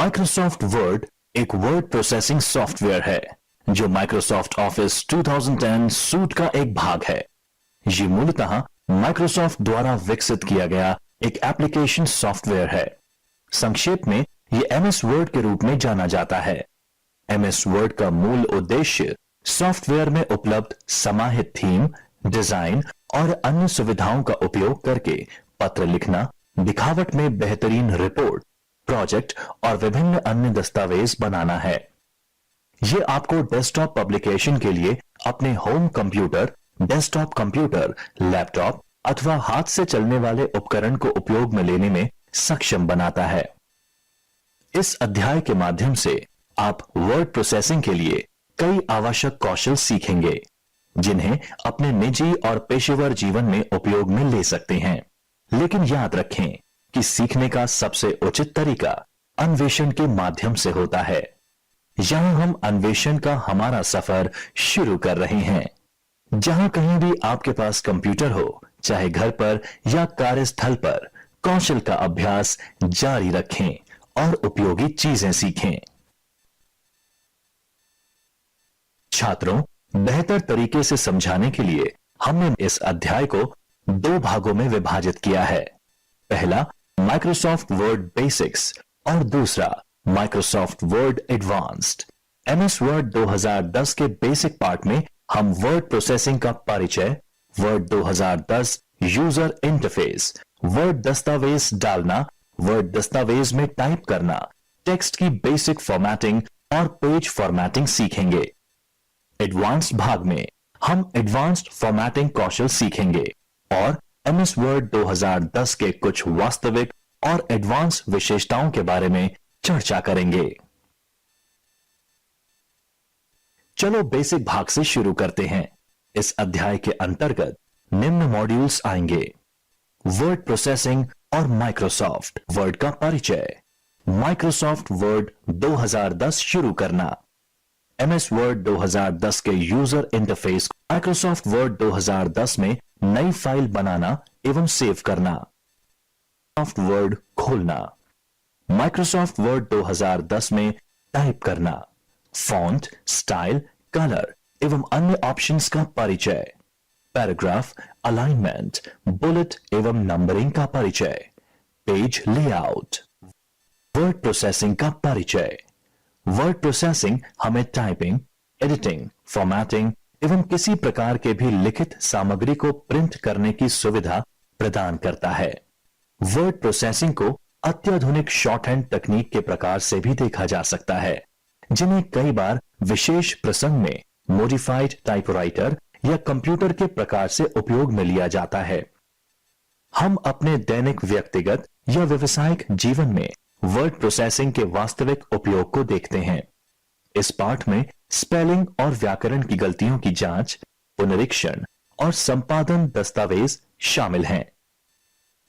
Microsoft word एक word processing software है जो माइक्रोसॉफ्ट ऑफिस 2010 सूट का एक भाग है। ये मूलतः माइक्रोसॉफ्ट द्वारा विकसित किया गया एक एप्लीकेशन सॉफ्टवेयर है। संक्षेप में ये एमएस वर्ड के रूप में जाना जाता है। एमएस वर्ड का मूल उद्देश्य सॉफ्टवेयर में उपलब्ध समाहित थीम, डिजाइन और अन्य सुविधाओं का उपयोग करके पत्र लिखना, दिखावट में बेहतरीन रिपोर्ट, प्रोजेक्ट और विभिन्न अन्य दस्तावेज बनाना है। यह आपको डेस्कटॉप पब्लिकेशन के लिए अपने home computer, desktop computer, laptop अथवा हाथ से चलने वाले उपकरण को उपयोग में लेने में सक्षम बनाता है। इस अध्याय के माध्यम से आप वर्ड प्रोसेसिंग के लिए कई आवश्यक कौशल सीखेंगे जिन्हें अपने निजी और पेशेवर जीवन में उपयोग में ले सकते हैं। लेकिन याद रखें कि सीखने का सबसे उचित तरीका अन्वेषण के माध्यम से होता है। यहां हम अन्वेषण का हमारा सफर शुरू कर रहे हैं। जहां कहीं भी आपके पास कंप्यूटर हो, चाहे घर पर या कार्यस्थल पर, कौशल का अभ्यास जारी रखें और उपयोगी चीजें सीखें। छात्रों, बेहतर तरीके से समझाने के लिए हमने इस अध्याय को 2 भागों में विभाजित किया है। पहला माइक्रोसॉफ्ट वर्ड बेसिक्स और दूसरा Microsoft word advanced. MS word 2010 के बेसिक पार्ट में हम वर्ड प्रोसेसिंग का परिचय, वर्ड 2010 यूजर इंटरफेस, वर्ड दस्तावेज डालना, वर्ड दस्तावेज में टाइप करना, टेक्स्ट की बेसिक फॉर्मेटिंग और पेज फॉर्मेटिंग सीखेंगे। एडवांस्ड भाग में हम एडवांस्ड फॉर्मेटिंग कौशल सीखेंगे और एमएस वर्ड 2010 के कुछ वास्तविक और एडवांस विशेषताओं के बारे में चर्चा करेंगे। चलो बेसिक भाग से शुरू करते हैं। इस अध्याय के अंतर्गत निम्न मॉड्यूल्स आएंगे: वर्ड प्रोसेसिंग और माइक्रोसॉफ्ट वर्ड का परिचय, माइक्रोसॉफ्ट वर्ड 2010 शुरू करना, एमएस वर्ड 2010 के यूजर इंटरफेस, माइक्रोसॉफ्ट वर्ड 2010 में नई फाइल बनाना एवं सेव करना, माइक्रोसॉफ्ट वर्ड खोलना, माइक्रोसॉफ्ट वर्ड 2010 में टाइप करना, फॉन्ट, स्टाइल, कलर एवं अन्य ऑप्शंस का परिचय, पैराग्राफ, अलाइनमेंट, बुलेट एवं नंबरिंग का परिचय, पेज लेआउट, वर्ड प्रोसेसिंग का परिचय। वर्ड प्रोसेसिंग हमें टाइपिंग, एडिटिंग, फॉर्मेटिंग एवं किसी प्रकार के भी लिखित सामग्री को प्रिंट करने की सुविधा प्रदान करता है। वर्ड प्रोसेसिंग को अत्याधुनिक शॉर्ट हैंड तकनीक के प्रकार से भी देखा जा सकता है, जिन्हें कई बार विशेष प्रसंग में मॉडिफाइड टाइपराइटर या कंप्यूटर के प्रकार से उपयोग में लिया जाता है। हम अपने दैनिक व्यक्तिगत या व्यावसायिक जीवन में वर्ड प्रोसेसिंग के वास्तविक उपयोग को देखते हैं। इस पाठ में स्पेलिंग और व्याकरण की गलतियों की जांच, पुनरीक्षण और संपादन दस्तावेज शामिल हैं।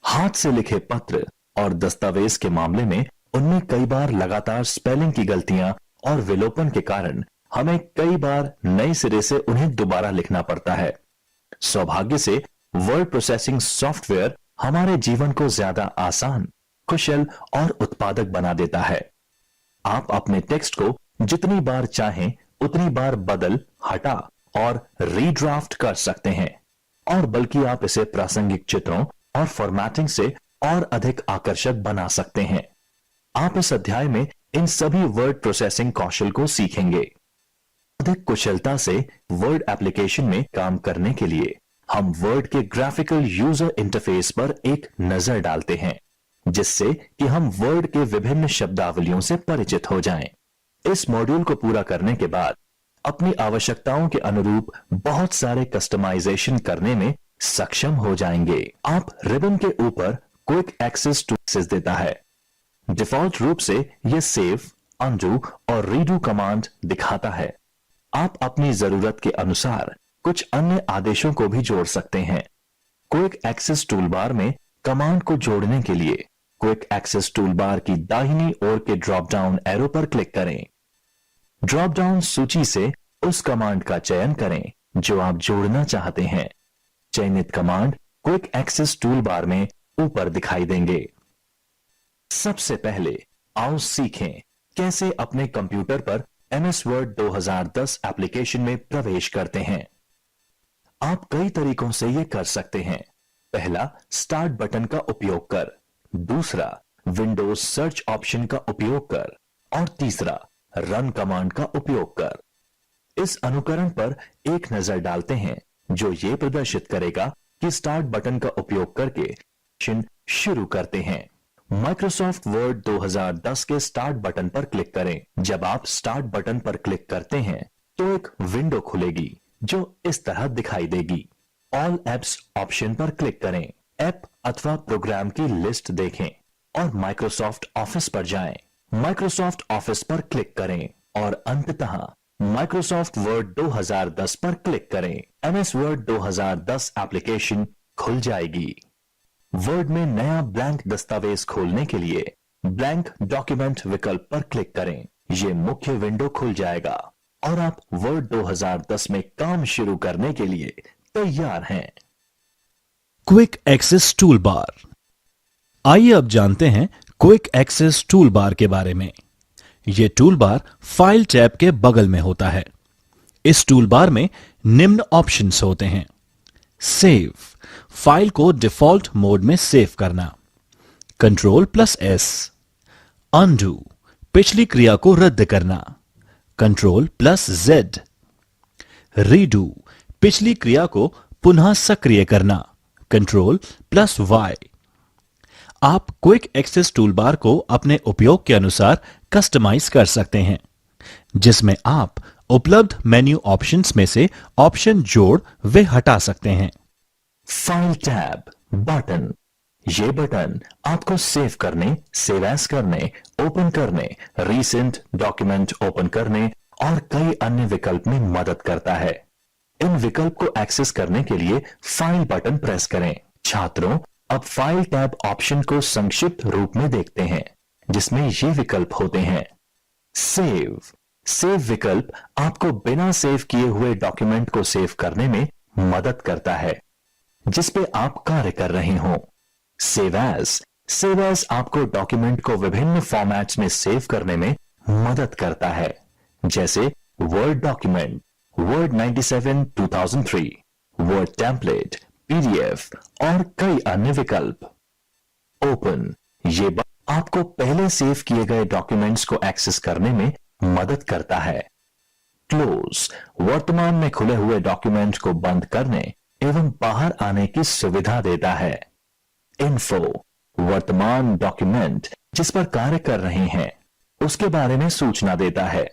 हाथ से लिखे पत्र और दस्तावेज के मामले में उनमें कई बार लगातार स्पेलिंग की गलतियां और विलोपन के कारण हमें कई बार नए सिरे से उन्हें दोबारा लिखना पड़ता है। सौभाग्य से वर्ड प्रोसेसिंग सॉफ्टवेयर हमारे जीवन को ज्यादा आसान, कुशल और उत्पादक बना देता है। आप अपने टेक्स्ट को जितनी बार चाहें उतनी बार बदल, हटा और रीड्राफ्ट कर सकते हैं, और बल्कि आप इसे प्रासंगिक चित्रों और फॉर्मेटिंग से और अधिक आकर्षक बना सकते हैं। आप इस अध्याय में इन सभी वर्ड प्रोसेसिंग कौशल को सीखेंगे। अधिक कुशलता से वर्ड एप्लीकेशन में काम करने के लिए हम वर्ड के ग्राफिकल यूजर इंटरफेस पर एक नजर डालते हैं, जिससे कि हम वर्ड के विभिन्न शब्दावलियों से परिचित हो जाएं। इस मॉड्यूल को पूरा करने के बाद अपनी आवश्यकताओं के अनुरूप बहुत सारे कस्टमाइजेशन करने में सक्षम हो जाएंगे। आप रिबन के ऊपर क्विक एक्सेस टू एक्सेस देता है। डिफॉल्ट रूप से यह सेव, अनडू और रीडू कमांड दिखाता है। आप अपनी जरूरत के अनुसार कुछ अन्य आदेशों को भी जोड़ सकते हैं। क्विक एक्सेस टूलबार में कमांड को जोड़ने के लिए क्विक एक्सेस टूलबार की दाहिनी ओर के ड्रॉप डाउन एरो पर क्लिक करें। ड्रॉप डाउन सूची से उस कमांड का चयन करें जो आप जोड़ना चाहते हैं। चयनित कमांड क्विक एक्सेस टूलबार में ऊपर दिखाई देंगे। सबसे पहले आओ सीखें कैसे अपने कंप्यूटर पर एमएस वर्ड 2010 एप्लीकेशन में प्रवेश करते हैं। आप कई तरीकों से यह कर सकते हैं। पहला, स्टार्ट बटन का उपयोग कर। दूसरा, विंडोज सर्च ऑप्शन का उपयोग कर। और तीसरा, रन कमांड का उपयोग कर। इस अनुकरण पर एक नजर डालते हैं जो यह प्रदर्शित करेगा कि स्टार्ट बटन का उपयोग करके सेशन शुरू करते हैं। माइक्रोसॉफ्ट वर्ड 2010 के स्टार्ट बटन पर क्लिक करें। जब आप स्टार्ट बटन पर क्लिक करते हैं तो एक विंडो खुलेगी जो इस तरह दिखाई देगी। ऑल एप्स ऑप्शन पर क्लिक करें। ऐप अथवा प्रोग्राम की लिस्ट देखें और माइक्रोसॉफ्ट ऑफिस पर जाएं। माइक्रोसॉफ्ट ऑफिस पर क्लिक करें और अंततः माइक्रोसॉफ्ट वर्ड 2010 पर क्लिक करें। एमएस वर्ड 2010 एप्लीकेशन खुल जाएगी। वर्ड में नया ब्लैंक दस्तावेज खोलने के लिए ब्लैंक डॉक्यूमेंट विकल्प पर क्लिक करें। यह मुख्य विंडो खुल जाएगा और आप वर्ड 2010 में काम शुरू करने के लिए तैयार हैं। Quick access toolbar. आइए अब जानते हैं क्विक एक्सेस टूल बार के बारे में। यह टूल बार फाइल टैब के बगल में होता है। इस टूल बार में निम्न ऑप्शंस होते हैं। सेव, फाइल को डिफॉल्ट मोड में सेव करना। Ctrl+S। अनडू, पिछली क्रिया को रद्द करना। Ctrl+Z। रीडू, पिछली क्रिया को पुनः सक्रिय करना। Ctrl+Y। आप क्विक एक्सेस टूलबार को अपने उपयोग के अनुसार कस्टमाइज कर सकते हैं, जिसमें आप उपलब्ध मेन्यू ऑप्शंस में से ऑप्शन जोड़ व हटा सकते हैं। File tab button. ये बटन आपको सेव करने, सेव एज करने, ओपन करने, रीसेंट डॉक्यूमेंट ओपन करने और कई अन्य विकल्प में मदद करता है। इन विकल्प को एक्सेस करने के लिए फाइल बटन प्रेस करें। छात्रों, अब फाइल टैब ऑप्शन को संक्षिप्त रूप में देखते हैं, जिसमें ये विकल्प होते हैं। सेव। सेव विकल्प आपको बिना सेव किए हुए डॉक्यूमेंट को सेव करने में मदद करता है जिस पे आप कार्य कर रहे हो। Save as. सेव एज आपको डॉक्यूमेंट को विभिन्न फॉर्मेट्स में सेव करने में मदद करता है, जैसे word document, word 97 2003, word template, PDF और कई अन्य विकल्प। ओपन। ये आपको पहले सेव किए गए डॉक्यूमेंट्स को एक्सेस करने में मदद करता है। क्लोज, वर्तमान में खुले हुए डॉक्यूमेंट को बंद करने एवं बाहर आने की सुविधा देता है। इन्फो, वर्तमान डॉक्यूमेंट जिस पर कार्य कर रहे हैं उसके बारे में सूचना देता है।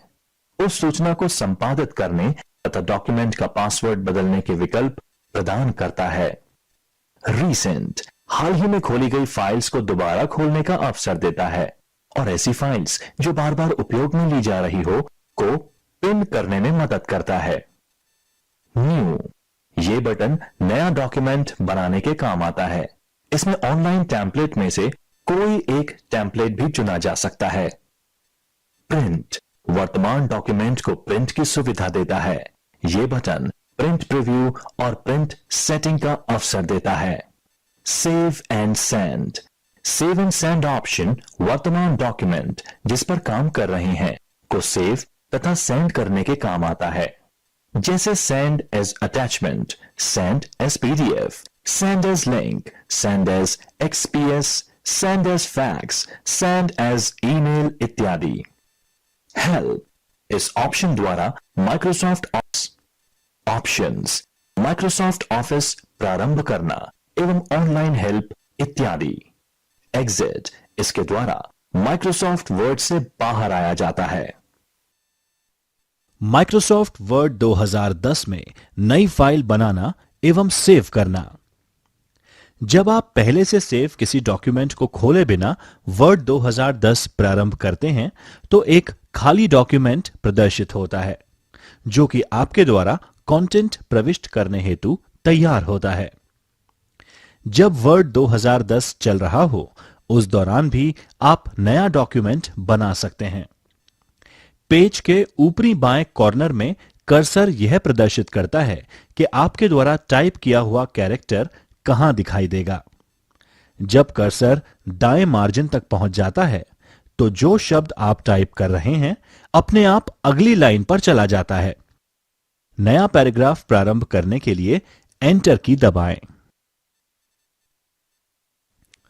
उस सूचना को संपादित करने तथा डॉक्यूमेंट का पासवर्ड बदलने के विकल्प प्रदान करता है। रीसेंट, हाल ही में खोली गई फाइल्स को दोबारा खोलने का अवसर देता है और ऐसी फाइल्स जो बार बार उपयोग में ली जा रही हो को पिन करने में मदद करता है। न्यू, ये बटन नया डॉक्यूमेंट बनाने के काम आता है। इसमें ऑनलाइन टेम्पलेट में से कोई एक टेम्पलेट भी चुना जा सकता है। प्रिंट, वर्तमान डॉक्यूमेंट को प्रिंट की सुविधा देता है। यह बटन प्रिंट प्रीव्यू और प्रिंट सेटिंग का अवसर देता है। Save and send. Save and send option वर्तमान डॉक्यूमेंट जिस पर काम कर रहे हैं को सेव तथा सेंड करने के काम आता है, जैसे send as attachment, send as PDF, send as link, send as XPS, send as fax, send as email इत्यादि। हेल्प, इस ऑप्शन द्वारा माइक्रोसॉफ्ट ऑप्शंस, माइक्रोसॉफ्ट ऑफिस प्रारंभ करना एवं ऑनलाइन हेल्प इत्यादि। एग्जिट, इसके द्वारा माइक्रोसॉफ्ट वर्ड से बाहर आया जाता है। माइक्रोसॉफ्ट वर्ड 2010 में नई फाइल बनाना एवं सेव करना। जब आप पहले से सेव किसी डॉक्यूमेंट को खोले बिना वर्ड 2010 प्रारंभ करते हैं तो एक खाली डॉक्यूमेंट प्रदर्शित होता है, जो कि आपके द्वारा कंटेंट प्रविष्ट करने हेतु तैयार होता है। जब वर्ड 2010 चल रहा हो उस दौरान भी आप नया डॉक्यूमेंट बना सकते हैं। पेज के ऊपरी बाएं कॉर्नर में कर्सर यह प्रदर्शित करता है कि आपके द्वारा टाइप किया हुआ कैरेक्टर कहां दिखाई देगा। जब कर्सर दाएं मार्जिन तक पहुंच जाता है तो जो शब्द आप टाइप कर रहे हैं अपने आप अगली लाइन पर चला जाता है। नया पैराग्राफ प्रारंभ करने के लिए एंटर की दबाएं।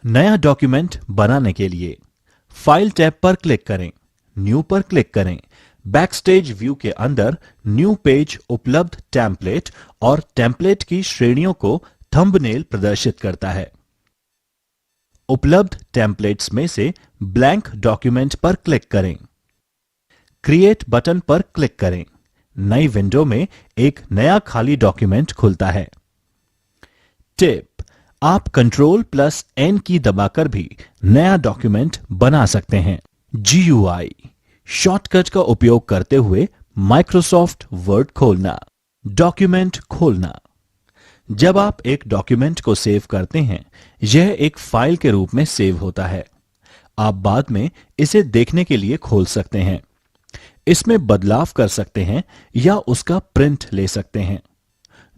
नया डॉक्यूमेंट बनाने के लिए फाइल टैब पर क्लिक करें, न्यू पर क्लिक करें। बैकस्टेज व्यू के अंदर न्यू पेज उपलब्ध टेम्पलेट और टेम्पलेट की श्रेणियों को थंबनेल प्रदर्शित करता है। उपलब्ध टेम्पलेट्स में से ब्लैंक डॉक्यूमेंट पर क्लिक करें। क्रिएट बटन पर क्लिक करें। नई विंडो में एक नया खाली डॉक्यूमेंट खुलता है। टिप: आप Ctrl+N की दबाकर भी नया डॉक्यूमेंट बना सकते हैं। GUI शॉर्टकट का उपयोग करते हुए माइक्रोसॉफ्ट वर्ड खोलना। डॉक्यूमेंट खोलना। जब आप एक डॉक्यूमेंट को सेव करते हैं यह एक फाइल के रूप में सेव होता है। आप बाद में इसे देखने के लिए खोल सकते हैं, इसमें बदलाव कर सकते हैं या उसका प्रिंट ले सकते हैं।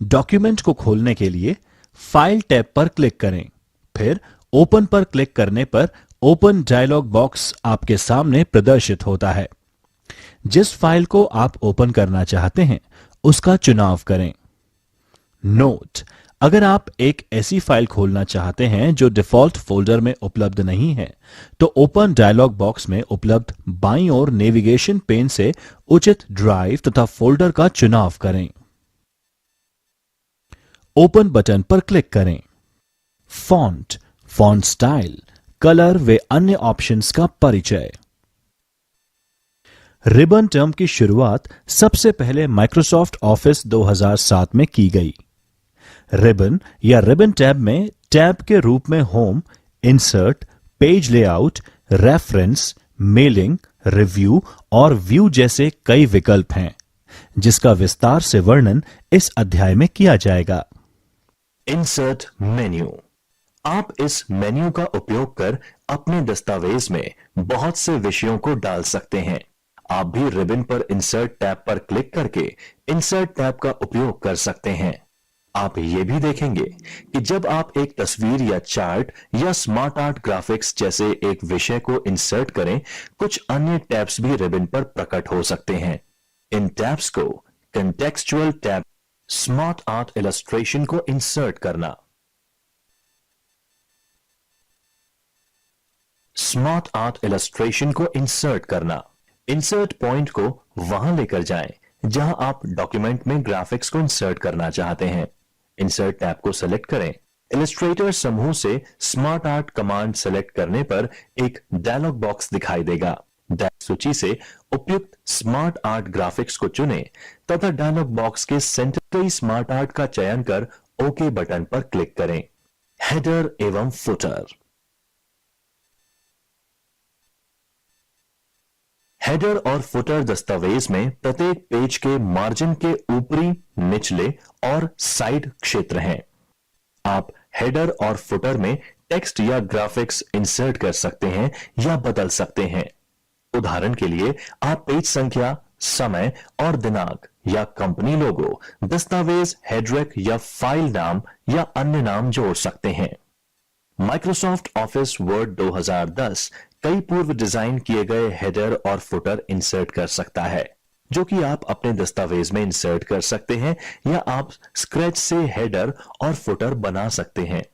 डॉक्यूमेंट को खोलने के लिए फाइल टैब पर क्लिक करें, फिर ओपन पर क्लिक करने पर ओपन डायलॉग बॉक्स आपके सामने प्रदर्शित होता है। जिस फाइल को आप ओपन करना चाहते हैं उसका चुनाव करें। नोट: अगर आप एक ऐसी फाइल खोलना चाहते हैं जो डिफॉल्ट फोल्डर में उपलब्ध नहीं है तो ओपन डायलॉग बॉक्स में उपलब्ध बाईं ओर नेविगेशन पेन से उचित ड्राइव तथा फोल्डर का चुनाव करें। ओपन बटन पर क्लिक करें। फॉन्ट, फॉन्ट स्टाइल, कलर व अन्य ऑप्शंस का परिचय। रिबन टर्म की शुरुआत सबसे पहले माइक्रोसॉफ्ट ऑफिस 2007 में की गई। रिबन या रिबन टैब में टैब के रूप में home, insert, page layout, reference, mailing, review और व्यू जैसे कई विकल्प हैं, जिसका विस्तार से वर्णन इस अध्याय में किया जाएगा। Insert menu. आप इस मेन्यू का उपयोग कर अपने दस्तावेज में बहुत से विषयों को डाल सकते हैं। आप भी रिबन पर इंसर्ट टैब पर क्लिक करके इंसर्ट टैब का उपयोग कर सकते हैं। आप ये भी देखेंगे कि जब आप एक तस्वीर या चार्ट या स्मार्ट आर्ट ग्राफिक्स जैसे एक विषय को इंसर्ट करें, कुछ अन्य टैब्स भी रिबन पर प्रकट हो सकते हैं। इन टैब्स को contextual tab, smart art illustration को इंसर्ट करना, स्मार्ट आर्ट इलस्ट्रेशन को इंसर्ट करना। इंसर्ट पॉइंट को वहां लेकर जाएं जहां आप डॉक्यूमेंट में ग्राफिक्स को इंसर्ट करना चाहते हैं। इंसर्ट टैब को सेलेक्ट करें। इलस्ट्रेटर समूह से स्मार्ट आर्ट कमांड सेलेक्ट करने पर एक डायलॉग बॉक्स दिखाई देगा। सूची से उपयुक्त स्मार्ट आर्ट ग्राफिक्स को चुनें तथा डायलॉग बॉक्स के सेंटर के स्मार्ट आर्ट का चयन कर ओके बटन पर क्लिक करें। हेडर एवं फुटर। हेडर और फुटर दस्तावेज में प्रत्येक पेज के मार्जिन के ऊपरी, निचले और साइड क्षेत्र हैं। आप हेडर और फुटर में टेक्स्ट या ग्राफिक्स इंसर्ट कर सकते हैं या बदल सकते हैं। उदाहरण के लिए आप पेज संख्या, समय और दिनांक या कंपनी लोगो, दस्तावेज हेडरेक या फाइल नाम या अन्य नाम जोड़ सकते हैं। माइक्रोसॉफ्ट ऑफिस वर्ड 2010 कई पूर्व डिजाइन किए गए हेडर और फुटर इंसर्ट कर सकता है, जो कि आप अपने दस्तावेज में इंसर्ट कर सकते हैं या आप स्क्रैच से हेडर और फुटर बना सकते हैं।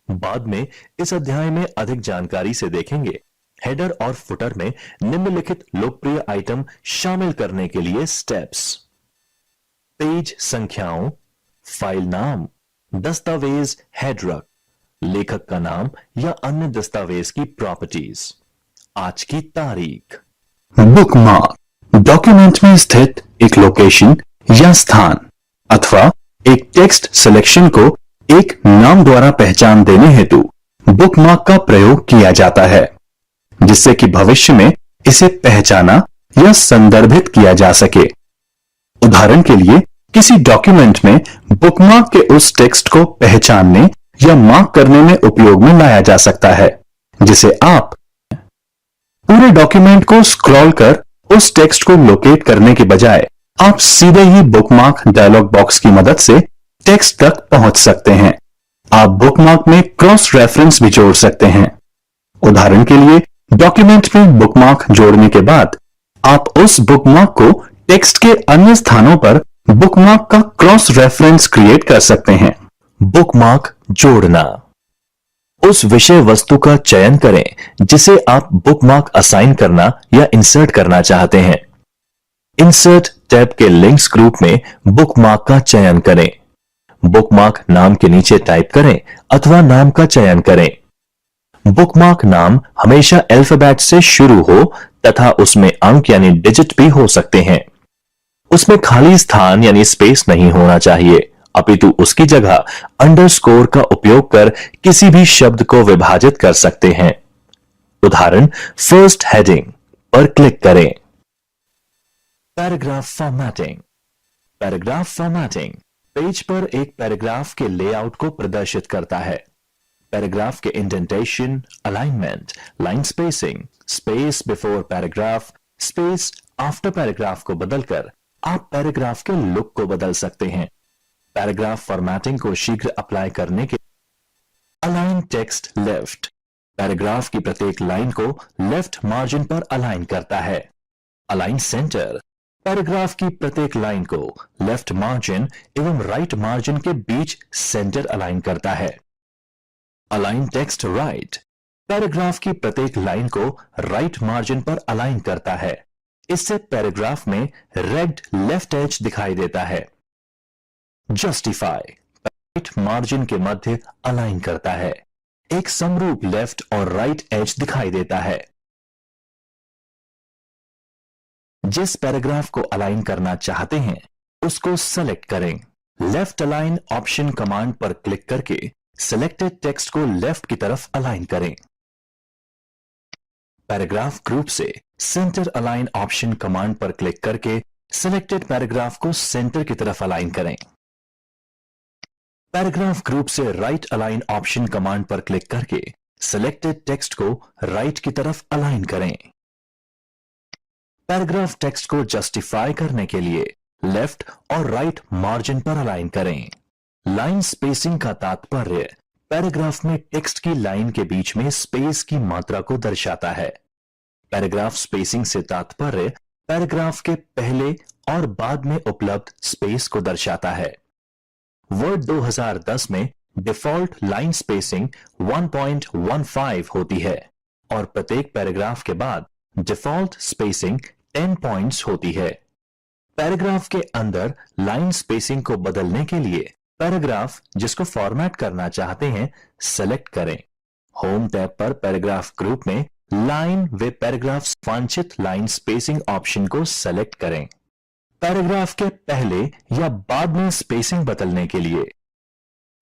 बाद में इस अध्याय में अधिक जानकारी से देखेंगे। हेडर और फुटर में निम्नलिखित लोकप्रिय आइटम शामिल करने के लिए स्टेप्स: पेज संख्याओं, फाइल नाम, दस्तावेज हेडरक, लेखक का नाम या अन्य दस्तावेज की प्रॉपर्टीज। आज की तारीख। बुकमार्क डॉक्यूमेंट में स्थित एक लोकेशन या स्थान अथवा एक टेक्स्ट सिलेक्शन को एक नाम द्वारा पहचान देने हेतु बुकमार्क का प्रयोग किया जाता है, जिससे कि भविष्य में इसे पहचाना या संदर्भित किया जा सके। उदाहरण के लिए किसी डॉक्यूमेंट में बुकमार्क के उस टेक्स्ट को पहचानने या मार्क करने में उपयोग में लाया जा सकता है, जिसे आप पूरे डॉक्यूमेंट को स्क्रॉल कर उस टेक्स्ट को लोकेट करने के बजाय आप सीधे ही बुकमार्क डायलॉग बॉक्स की मदद से टेक्स्ट तक पहुंच सकते हैं। आप बुकमार्क में क्रॉस रेफरेंस भी जोड़ सकते हैं। उदाहरण के लिए डॉक्यूमेंट में बुकमार्क जोड़ने के बाद आप उस बुकमार्क को टेक्स्ट के अन्य स्थानों पर बुकमार्क का क्रॉस रेफरेंस क्रिएट कर सकते हैं। बुकमार्क जोड़ना। उस विषय वस्तु का चयन करें जिसे आप बुकमार्क असाइन करना या इंसर्ट करना चाहते हैं। इंसर्ट टैब के लिंक्स ग्रुप में बुकमार्क का चयन करें। बुकमार्क नाम के नीचे टाइप करें अथवा नाम का चयन करें। बुकमार्क नाम हमेशा अल्फाबेट से शुरू हो तथा उसमें अंक यानी डिजिट भी हो सकते हैं। उसमें खाली स्थान यानी स्पेस नहीं होना चाहिए, अपितु उसकी जगह अंडरस्कोर का उपयोग कर किसी भी शब्द को विभाजित कर सकते हैं। उदाहरण, फर्स्ट हेडिंग पर क्लिक करें। Paragraph formatting. Paragraph formatting page पर एक पैराग्राफ के लेआउट को प्रदर्शित करता है। पैराग्राफ के indentation, alignment, line spacing, space before paragraph, space after paragraph को बदलकर आप पैराग्राफ के लुक को बदल सकते हैं। पैराग्राफ फॉर्मेटिंग को शीघ्र अप्लाई करने के अलाइन टेक्स्ट लेफ्ट। पैराग्राफ की प्रत्येक लाइन को लेफ्ट मार्जिन पर अलाइन करता है। अलाइन सेंटर पैराग्राफ की प्रत्येक लाइन को लेफ्ट मार्जिन एवं राइट मार्जिन के बीच सेंटर अलाइन करता है। अलाइन टेक्स्ट राइट पैराग्राफ की प्रत्येक लाइन को राइट मार्जिन पर अलाइन करता है। इससे पैराग्राफ में रेड लेफ्ट एज दिखाई देता है। जस्टिफाई राइट मार्जिन के मध्य अलाइन करता है। एक समरूप लेफ्ट और राइट एज दिखाई देता है। जिस पैराग्राफ को अलाइन करना चाहते हैं उसको सेलेक्ट करें। लेफ्ट अलाइन ऑप्शन कमांड पर क्लिक करके सिलेक्टेड टेक्स्ट को लेफ्ट की तरफ अलाइन करें। पैराग्राफ ग्रुप से सेंटर अलाइन ऑप्शन कमांड पर क्लिक करके सिलेक्टेड पैराग्राफ को सेंटर की तरफ अलाइन करें। पैराग्राफ ग्रुप से राइट अलाइन ऑप्शन कमांड पर क्लिक करके सिलेक्टेड टेक्स्ट को राइट की तरफ अलाइन करें। पैराग्राफ टेक्स्ट को जस्टिफाई करने के लिए लेफ्ट और राइट मार्जिन पर अलाइन करें। लाइन स्पेसिंग का तात्पर्य पैराग्राफ में टेक्स्ट की लाइन के बीच में स्पेस की मात्रा को दर्शाता है। पैराग्राफ स्पेसिंग से तात्पर्य पैराग्राफ के पहले और बाद में उपलब्ध स्पेस को दर्शाता है। वर्ड 2010 में डिफॉल्ट लाइन स्पेसिंग 1.15 होती है और प्रत्येक पैराग्राफ के बाद डिफॉल्ट स्पेसिंग 10 पॉइंट्स होती है। पैराग्राफ के अंदर लाइन स्पेसिंग को बदलने के लिए पैराग्राफ जिसको फॉर्मेट करना चाहते हैं सेलेक्ट करें। होम टैब पर पैराग्राफ ग्रुप में लाइन व पैराग्राफ वांछित लाइन स्पेसिंग ऑप्शन को सेलेक्ट करें। पैराग्राफ के पहले या बाद में स्पेसिंग बदलने के लिए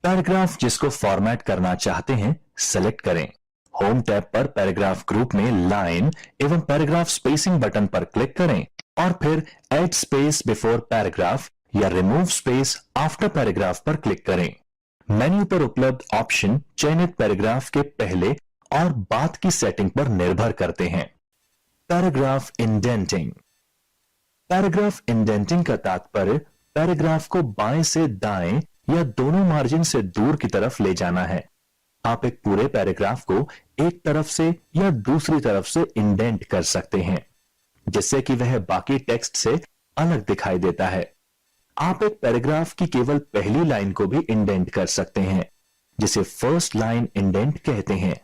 पैराग्राफ जिसको फॉर्मेट करना चाहते हैं सेलेक्ट करें। होम टैब पर पैराग्राफ ग्रुप में लाइन एवं पैराग्राफ स्पेसिंग बटन पर क्लिक करें और फिर ऐड स्पेस बिफोर पैराग्राफ या रिमूव स्पेस आफ्टर पैराग्राफ पर क्लिक करें। मेन्यू पर उपलब्ध ऑप्शन चयनित पैराग्राफ के पहले और बाद की सेटिंग पर निर्भर करते हैं। Paragraph indenting. पैराग्राफ इंडेंटिंग का तात्पर्य पैराग्राफ को बाएं से दाएं या दोनों मार्जिन से दूर की तरफ ले जाना है। आप एक पूरे पैराग्राफ को एक तरफ से या दूसरी तरफ से इंडेंट कर सकते हैं जिससे कि वह बाकी टेक्स्ट से अलग दिखाई देता है। आप एक पैराग्राफ की केवल पहली लाइन को भी इंडेंट कर सकते हैं जिसे फर्स्ट लाइन इंडेंट कहते हैं।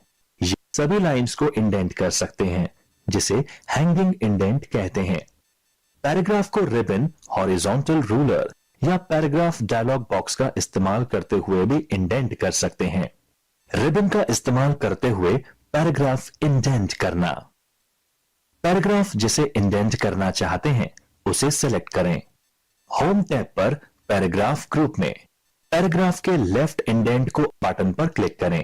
ये सभी लाइंस को इंडेंट कर सकते हैं जिसे हैंगिंग इंडेंट कहते हैं। पैराग्राफ को रिबन, हॉरिजॉन्टल रूलर या पैराग्राफ डायलॉग बॉक्स का इस्तेमाल करते हुए भी इंडेंट कर सकते हैं। रिबन का इस्तेमाल करते हुए पैराग्राफ इंडेंट करना। पैराग्राफ जिसे इंडेंट करना चाहते हैं उसे सेलेक्ट करें। होम टैब पर पैराग्राफ ग्रुप में पैराग्राफ के लेफ्ट इंडेंट को बटन पर क्लिक करें।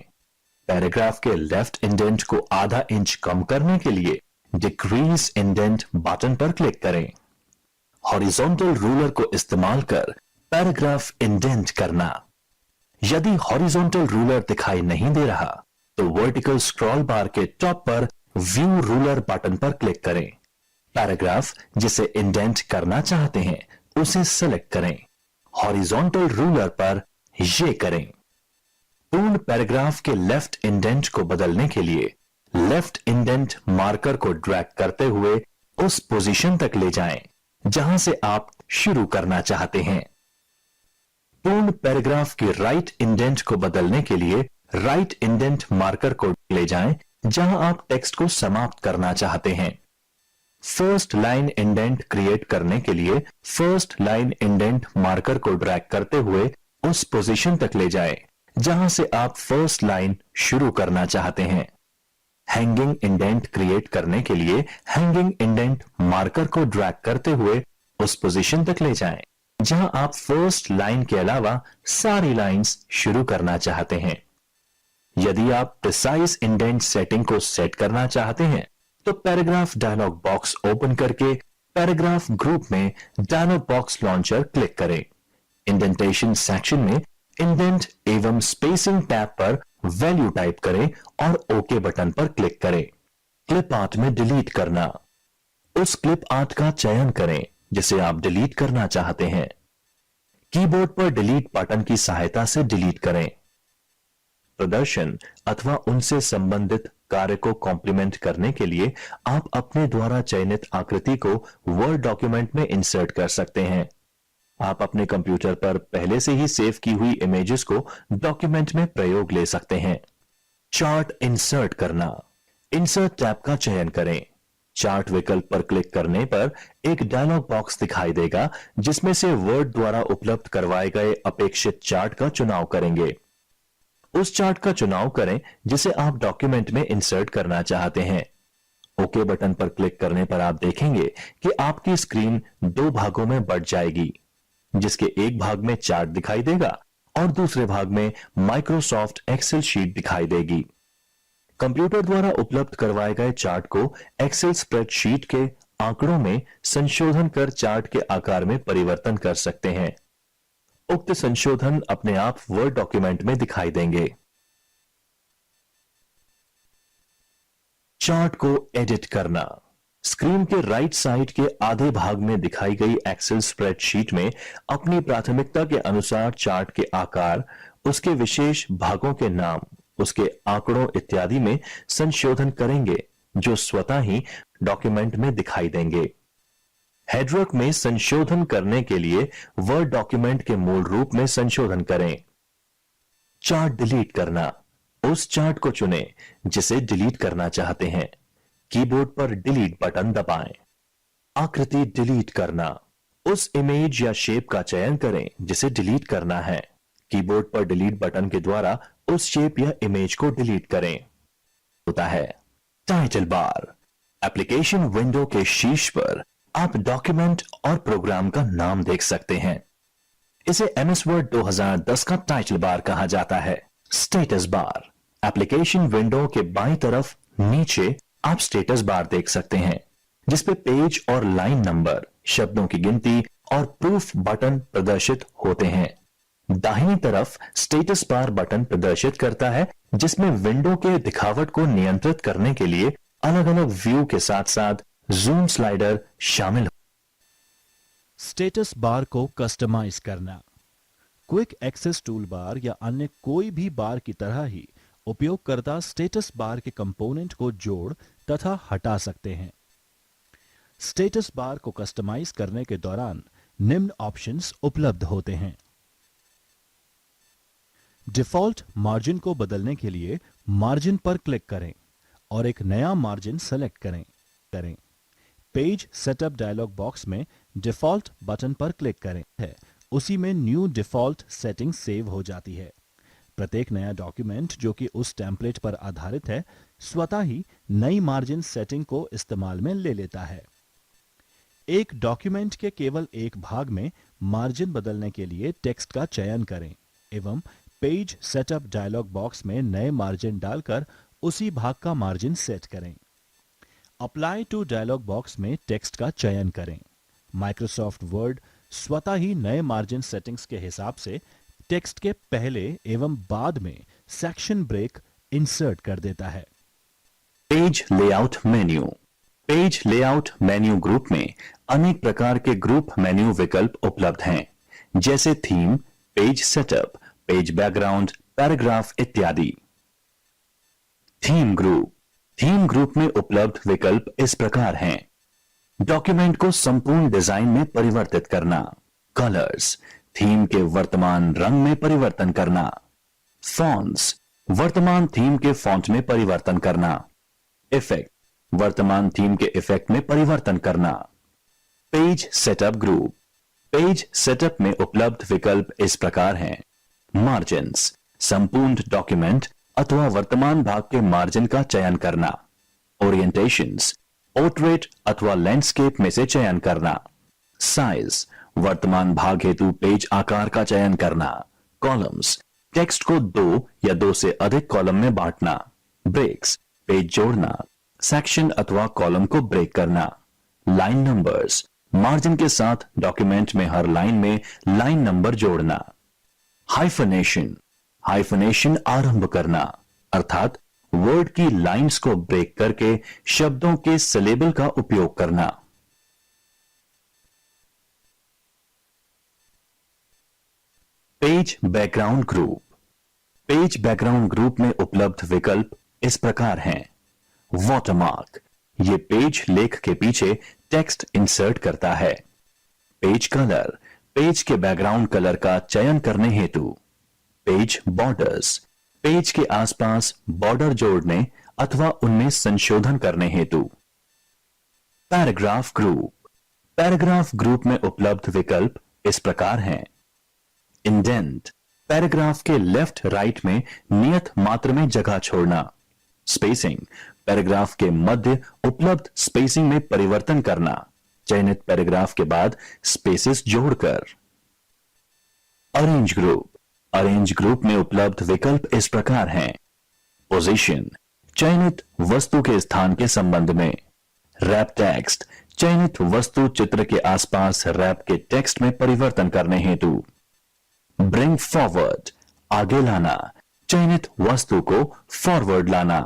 पैराग्राफ के लेफ्ट इंडेंट को आधा इंच कम करने के लिए डिक्रीज इंडेंट बटन पर क्लिक करें। हॉरिजॉन्टल रूलर को इस्तेमाल कर पैराग्राफ इंडेंट करना। यदि हॉरिजॉन्टल रूलर दिखाई नहीं दे रहा तो वर्टिकल स्क्रॉल बार के टॉप पर व्यू रूलर बटन पर क्लिक करें। पैराग्राफ जिसे इंडेंट करना चाहते हैं उसे सेलेक्ट करें। हॉरिजॉन्टल रूलर पर ये करें। पूर्ण पैराग्राफ के लेफ्ट इंडेंट को बदलने के लिए लेफ्ट इंडेंट मार्कर को ड्रैग करते हुए उस पोजीशन तक ले जाएं जहां से आप शुरू करना चाहते हैं। पूर्ण पैराग्राफ की राइट इंडेंट को बदलने के लिए राइट इंडेंट मार्कर को ले जाएं जहां आप टेक्स्ट को समाप्त करना चाहते हैं। फर्स्ट लाइन इंडेंट क्रिएट करने के लिए फर्स्ट लाइन इंडेंट मार्कर को ड्रैग करते हुए उस पोजीशन तक ले जाएं जहां से आप फर्स्ट लाइन शुरू करना चाहते हैं। हैंगिंग इंडेंट क्रिएट करने के लिए हैंगिंग इंडेंट मार्कर को ड्रैग करते हुए उस पोजीशन तक ले जाएं जहां आप फर्स्ट लाइन के अलावा सारी लाइंस शुरू करना चाहते हैं। यदि आप प्रिसाइज इंडेंट सेटिंग को सेट करना चाहते हैं तो पैराग्राफ डायलॉग बॉक्स ओपन करके पैराग्राफ ग्रुप में डायलॉग बॉक्स लॉन्चर क्लिक करें। इंडेंटेशन सेक्शन में इंडेंट एवं स्पेसिंग टैब पर वैल्यू टाइप करें और ओके बटन पर क्लिक करें। क्लिप आर्ट में डिलीट करना। उस क्लिप आर्ट का चयन करें जिसे आप डिलीट करना चाहते हैं। कीबोर्ड पर डिलीट बटन की सहायता से डिलीट करें। प्रदर्शन अथवा उनसे संबंधित कार्य को कॉम्प्लीमेंट करने के लिए आप अपने द्वारा चयनित आकृति को वर्ड डॉक्यूमेंट में इंसर्ट कर सकते हैं। आप अपने कंप्यूटर पर पहले से ही सेव की हुई इमेजेस को डॉक्यूमेंट में प्रयोग ले सकते हैं। चार्ट इंसर्ट करना। इंसर्ट टैब का चयन करें। चार्ट विकल्प पर क्लिक करने पर एक डायलॉग बॉक्स दिखाई देगा जिसमें से वर्ड द्वारा उपलब्ध करवाए गए अपेक्षित चार्ट का चुनाव करेंगे। उस चार्ट का चुनाव करें जिसे आप डॉक्यूमेंट में इंसर्ट करना चाहते हैं। ओके बटन पर क्लिक करने पर आप देखेंगे कि आपकी स्क्रीन दो भागों में बंट जाएगी, जिसके एक भाग में चार्ट दिखाई देगा और दूसरे भाग में माइक्रोसॉफ्ट एक्सेल शीट दिखाई देगी। कंप्यूटर द्वारा उपलब्ध करवाए गए चार्ट को एक्सेल स्प्रेडशीट के आंकड़ों में संशोधन कर चार्ट के आकार में परिवर्तन कर सकते हैं। उक्त संशोधन अपने आप वर्ड डॉक्यूमेंट में दिखाई देंगे। चार्ट को एडिट करना। स्क्रीन के राइट साइड के आधे भाग में दिखाई गई एक्सेल स्प्रेडशीट में अपनी प्राथमिकता के अनुसार चार्ट के आकार, उसके विशेष भागों के नाम, उसके आंकड़ों इत्यादि में संशोधन करेंगे जो स्वतः ही डॉक्यूमेंट में दिखाई देंगे। हेडवर्क में संशोधन करने के लिए वर्ड डॉक्यूमेंट के मूल रूप में संशोधन करें। चार्ट डिलीट करना। उस चार्ट को चुनें जिसे डिलीट करना चाहते हैं। कीबोर्ड पर डिलीट बटन दबाएं। आकृति डिलीट करना। उस इमेज या शेप का चयन करें जिसे डिलीट करना है। कीबोर्ड पर डिलीट बटन के द्वारा उस शेप या इमेज को डिलीट करें। होता है टाइटल बार। एप्लीकेशन विंडो के शीर्ष पर आप डॉक्यूमेंट और प्रोग्राम का नाम देख सकते हैं। इसे एमएस वर्ड 2010 का टाइटल बार कहा जाता है। Status bar. एप्लीकेशन विंडो के बाईं तरफ नीचे आप स्टेटस बार देख सकते हैं जिसपे पेज और लाइन नंबर, शब्दों की गिनती और प्रूफ बटन प्रदर्शित होते हैं। दाहिनी तरफ स्टेटस बार बटन प्रदर्शित करता है जिसमें विंडो के दिखावट को नियंत्रित करने के लिए अलग अलग व्यू के साथ साथ जूम स्लाइडर शामिल। स्टेटस बार को कस्टमाइज करना। क्विक एक्सेस टूल बार या अन्य कोई भी बार की तरह ही उपयोगकर्ता स्टेटस बार के कंपोनेंट को जोड़ तथा हटा सकते हैं। स्टेटस बार को कस्टमाइज करने के दौरान निम्न ऑप्शंस उपलब्ध होते हैं। डिफॉल्ट मार्जिन को बदलने के लिए मार्जिन पर क्लिक करें और एक नया मार्जिन सेलेक्ट करें। पेज सेटअप डायलॉग बॉक्स में डिफॉल्ट बटन पर क्लिक करें है उसी में न्यू डिफॉल्ट सेटिंग सेव हो जाती है। प्रत्येक नया डॉक्यूमेंट जो कि उस टेम्पलेट पर आधारित है स्वतः ही नई मार्जिन सेटिंग को इस्तेमाल में ले लेता है। एक डॉक्यूमेंट के केवल एक भाग में मार्जिन बदलने के लिए टेक्स्ट का चयन करें एवं पेज सेटअप डायलॉग बॉक्स में नए मार्जिन डालकर उसी भाग का मार्जिन सेट करें। अप्लाई टू डायलॉग बॉक्स में टेक्स्ट का चयन करें। माइक्रोसॉफ्ट वर्ड स्वतः ही नए मार्जिन सेटिंग्स के हिसाब से टेक्स्ट के पहले एवं बाद में सेक्शन ब्रेक इंसर्ट कर देता है। Page layout menu. Page layout menu group में अनेक प्रकार के ग्रुप मेन्यू विकल्प उपलब्ध हैं, जैसे theme, page setup, page background, paragraph इत्यादि। Theme group. थीम ग्रुप में उपलब्ध विकल्प इस प्रकार हैं। डॉक्यूमेंट को संपूर्ण डिजाइन में परिवर्तित करना, कलर्स, थीम के वर्तमान रंग में परिवर्तन करना, फॉन्ट्स, वर्तमान थीम के फॉन्ट में परिवर्तन करना, इफेक्ट, वर्तमान थीम के इफेक्ट में परिवर्तन करना। Page setup group, page setup में उपलब्ध विकल्प इस प्रकार हैं। मार्जिन्स, संपूर्ण डॉक्यूमेंट अथवा वर्तमान भाग के मार्जिन का चयन करना। ओरिएंटेशंस, पोर्ट्रेट अथवा लैंडस्केप में से चयन करना। साइज, वर्तमान भाग हेतु पेज आकार का चयन करना। कॉलम्स, टेक्स्ट को 2 या 2 से अधिक कॉलम में बांटना। ब्रेक्स, पेज जोड़ना। सेक्शन अथवा कॉलम को ब्रेक करना। लाइन नंबर्स, मार्जिन के साथ डॉक्यूमेंट में हर लाइन में लाइन नंबर जोड़ना। हाइफनेशन, हाइफनेशन आरंभ करना, अर्थात वर्ड की लाइंस को ब्रेक करके शब्दों के सिलेबल का उपयोग करना। Page background group, page background group में उपलब्ध विकल्प इस प्रकार हैं। वाटरमार्क, ये पेज लेख के पीछे टेक्स्ट इंसर्ट करता है। पेज कलर, पेज के बैकग्राउंड कलर का चयन करने हेतु। पेज बॉर्डर्स, पेज के आसपास बॉर्डर जोड़ने अथवा उनमें संशोधन करने हेतु। पैराग्राफ ग्रुप, पैराग्राफ ग्रुप में उपलब्ध विकल्प इस प्रकार हैं। इंडेंट, पैराग्राफ के लेफ्ट राइट में नियत मात्र में जगह छोड़ना। स्पेसिंग, पैराग्राफ के मध्य उपलब्ध स्पेसिंग में परिवर्तन करना, चयनित पैराग्राफ के बाद स्पेसेस जोड़कर। अरेंज ग्रुप, अरेंज ग्रुप में उपलब्ध विकल्प इस प्रकार हैं। पोजीशन, चयनित वस्तु के स्थान के संबंध में। रैप टेक्स्ट, चयनित वस्तु चित्र के आसपास रैप के टेक्स्ट में परिवर्तन करने हेतु। ब्रिंग फॉरवर्ड, आगे लाना, चयनित वस्तु को फॉरवर्ड लाना।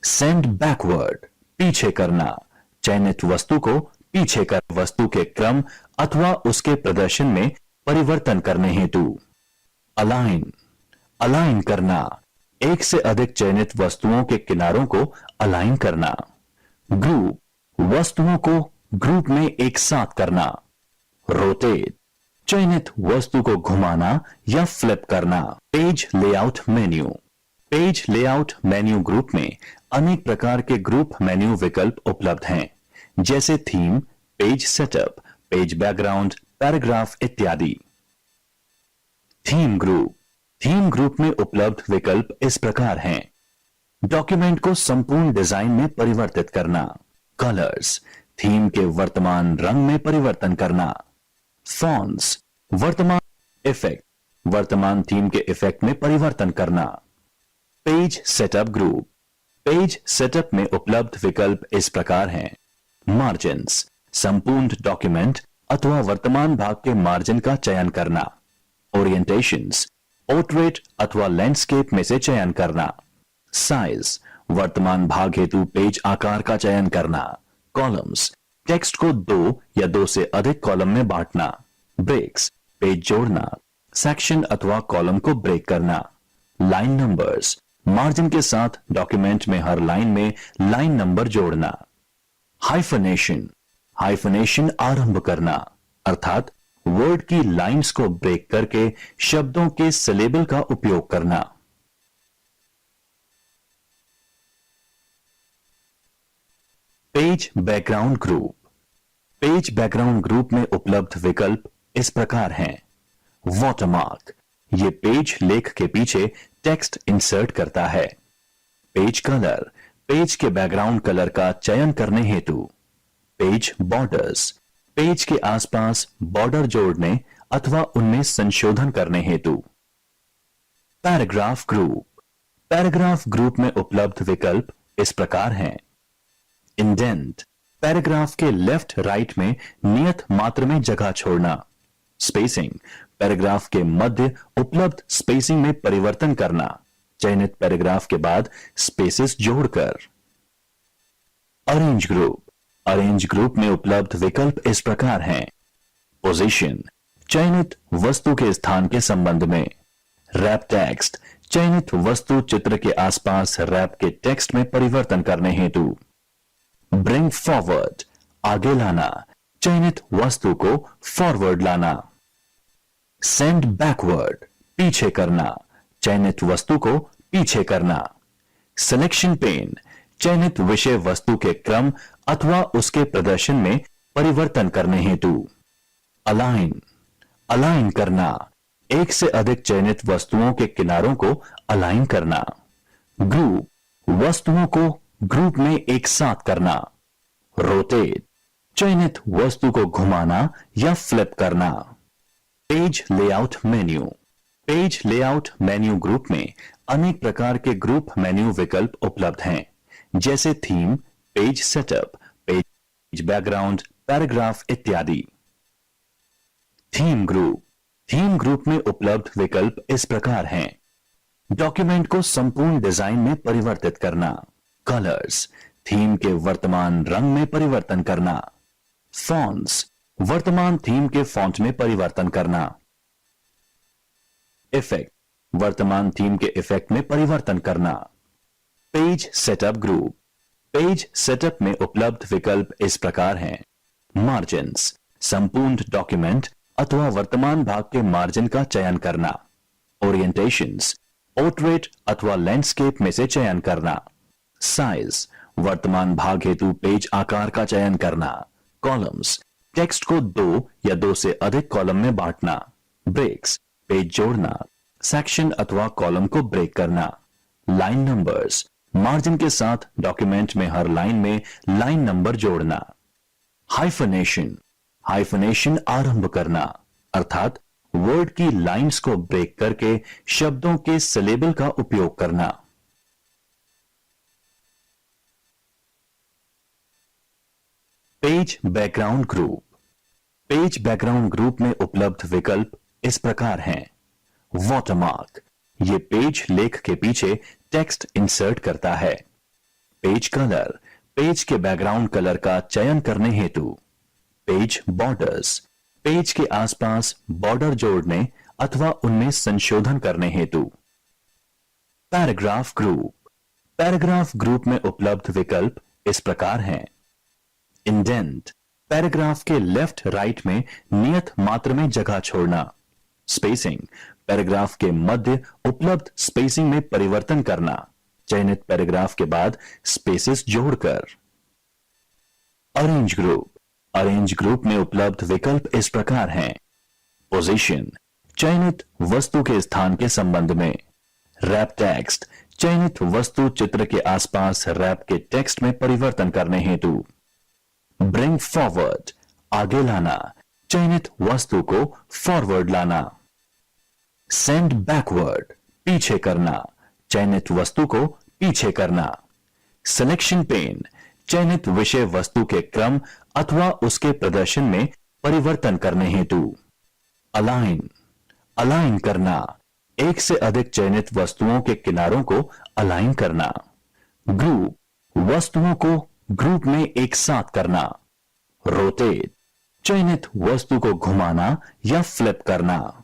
सेंड बैकवर्ड, पीछे करना, चयनित वस्तु को पीछे कर वस्तु के क्रम अथवा उसके प्रदर्शन में परिवर्तन करने हेतु। अलाइन, अलाइन करना, एक से अधिक चयनित वस्तुओं के किनारों को अलाइन करना। ग्रुप, वस्तुओं को ग्रुप में एक साथ करना। रोटेट, चयनित वस्तु को घुमाना या फ्लिप करना। Page layout menu, page layout menu group में अनेक प्रकार के ग्रुप मेन्यू विकल्प उपलब्ध हैं, जैसे theme, page setup, page background, paragraph इत्यादि। थीम ग्रुप, थीम ग्रुप में उपलब्ध विकल्प इस प्रकार हैं। डॉक्यूमेंट को संपूर्ण डिजाइन में परिवर्तित करना। कलर्स, थीम के वर्तमान रंग में परिवर्तन करना। फॉन्ट्स, वर्तमान इफेक्ट, वर्तमान थीम के इफेक्ट में परिवर्तन करना। Page setup group, page setup में उपलब्ध विकल्प इस प्रकार हैं। मार्जिन्स, संपूर्ण डॉक्यूमेंट अथवा वर्तमान भाग के मार्जिन का चयन करना। ओरिएंटेशंस, पोर्ट्रेट अथवा लैंडस्केप में से चयन करना। साइज, वर्तमान भाग हेतु पेज आकार का चयन करना। कॉलम्स, टेक्स्ट को 2 या 2 से अधिक कॉलम में बांटना। ब्रेक्स, पेज जोड़ना, सेक्शन अथवा कॉलम को ब्रेक करना। लाइन नंबर्स, मार्जिन के साथ डॉक्यूमेंट में हर लाइन में लाइन नंबर जोड़ना। हाइफनेशन, हाइफनेशन आरंभ करना, अर्थात वर्ड की लाइंस को ब्रेक करके शब्दों के सिलेबल का उपयोग करना। Page background group, page background group में उपलब्ध विकल्प इस प्रकार हैं। वाटरमार्क, ये पेज लेख के पीछे टेक्स्ट इंसर्ट करता है। पेज कलर, पेज के बैकग्राउंड कलर का चयन करने हेतु। पेज बॉर्डर्स, पेज के आसपास बॉर्डर जोड़ने अथवा उनमें संशोधन करने हेतु। पैराग्राफ ग्रुप, पैराग्राफ ग्रुप में उपलब्ध विकल्प इस प्रकार हैं। इंडेंट, पैराग्राफ के लेफ्ट राइट में नियत मात्र में जगह छोड़ना। स्पेसिंग, पैराग्राफ के मध्य उपलब्ध स्पेसिंग में परिवर्तन करना, चयनित पैराग्राफ के बाद स्पेसेस जोड़कर। अरेंज ग्रुप, अरेंज ग्रुप में उपलब्ध विकल्प इस प्रकार हैं। पोजीशन, चयनित वस्तु के स्थान के संबंध में। रैप टेक्स्ट, चयनित वस्तु चित्र के आसपास रैप के टेक्स्ट में परिवर्तन करने हेतु। ब्रिंग फॉरवर्ड, आगे लाना, चयनित वस्तु को फॉरवर्ड लाना। सेंड बैकवर्ड, पीछे करना, चयनित वस्तु को पीछे करना। सिलेक्शन पेन, चयनित विषय वस्तु के क्रम अथवा उसके प्रदर्शन में परिवर्तन करने हेतु। अलाइन, अलाइन करना, एक से अधिक चयनित वस्तुओं के किनारों को अलाइन करना। ग्रुप, वस्तुओं को ग्रुप में एक साथ करना। रोटेट, चयनित वस्तु को घुमाना या फ्लिप करना। Page layout menu, page layout menu group में अनेक प्रकार के ग्रुप मेन्यू विकल्प उपलब्ध हैं, जैसे theme, page setup, page background, paragraph इत्यादि। थीम ग्रुप, थीम ग्रुप में उपलब्ध विकल्प इस प्रकार हैं। डॉक्यूमेंट को संपूर्ण डिजाइन में परिवर्तित करना। कलर्स, थीम के वर्तमान रंग में परिवर्तन करना। फॉन्ट्स, वर्तमान थीम के फॉन्ट में परिवर्तन करना। इफेक्ट, वर्तमान थीम के इफेक्ट में परिवर्तन करना। Page setup group, page setup में उपलब्ध विकल्प इस प्रकार हैं। मार्जिन्स, संपूर्ण डॉक्यूमेंट अथवा वर्तमान भाग के मार्जिन का चयन करना। ओरिएंटेशंस, पोर्ट्रेट अथवा लैंडस्केप में से चयन करना। साइज, वर्तमान भाग हेतु पेज आकार का चयन करना। कॉलम्स, टेक्स्ट को 2 या 2 से अधिक कॉलम में बांटना। ब्रेक्स, पेज जोड़ना। सेक्शन अथवा कॉलम को ब्रेक करना। लाइन नंबर्स, मार्जिन के साथ डॉक्यूमेंट में हर लाइन में लाइन नंबर जोड़ना। हाइफनेशन, हाइफनेशन आरंभ करना, अर्थात वर्ड की लाइंस को ब्रेक करके शब्दों के सिलेबल का उपयोग करना। Page background group, page background group में उपलब्ध विकल्प इस प्रकार हैं। वाटरमार्क, ये पेज लेख के पीछे टेक्स्ट इंसर्ट करता है। पेज कलर, पेज के बैकग्राउंड कलर का चयन करने हेतु। पेज बॉर्डर्स, पेज के आसपास बॉर्डर जोड़ने अथवा उनमें संशोधन करने हेतु। पैराग्राफ ग्रुप, पैराग्राफ ग्रुप में उपलब्ध विकल्प इस प्रकार हैं। इंडेंट, पैराग्राफ के लेफ्ट राइट में नियत मात्र में जगह छोड़ना। स्पेसिंग, पैराग्राफ के मध्य उपलब्ध स्पेसिंग में परिवर्तन करना, चयनित पैराग्राफ के बाद स्पेसेस जोड़कर। अरेंज ग्रुप, अरेंज ग्रुप में उपलब्ध विकल्प इस प्रकार हैं। पोजीशन, चयनित वस्तु के स्थान के संबंध में। रैप टेक्स्ट, चयनित वस्तु चित्र के आसपास रैप के टेक्स्ट में परिवर्तन करने हेतु। ब्रिंग फॉरवर्ड, आगे लाना, चयनित वस्तु को फॉरवर्ड लाना। सेंड बैकवर्ड, पीछे करना, चयनित वस्तु को पीछे करना। सिलेक्शन पेन, चयनित विषय वस्तु के क्रम अथवा उसके प्रदर्शन में परिवर्तन करने हेतु। अलाइन, अलाइन करना, एक से अधिक चयनित वस्तुओं के किनारों को अलाइन करना। ग्रुप, वस्तुओं को ग्रुप में एक साथ करना। रोटेट, चयनित वस्तु को घुमाना या फ्लिप करना।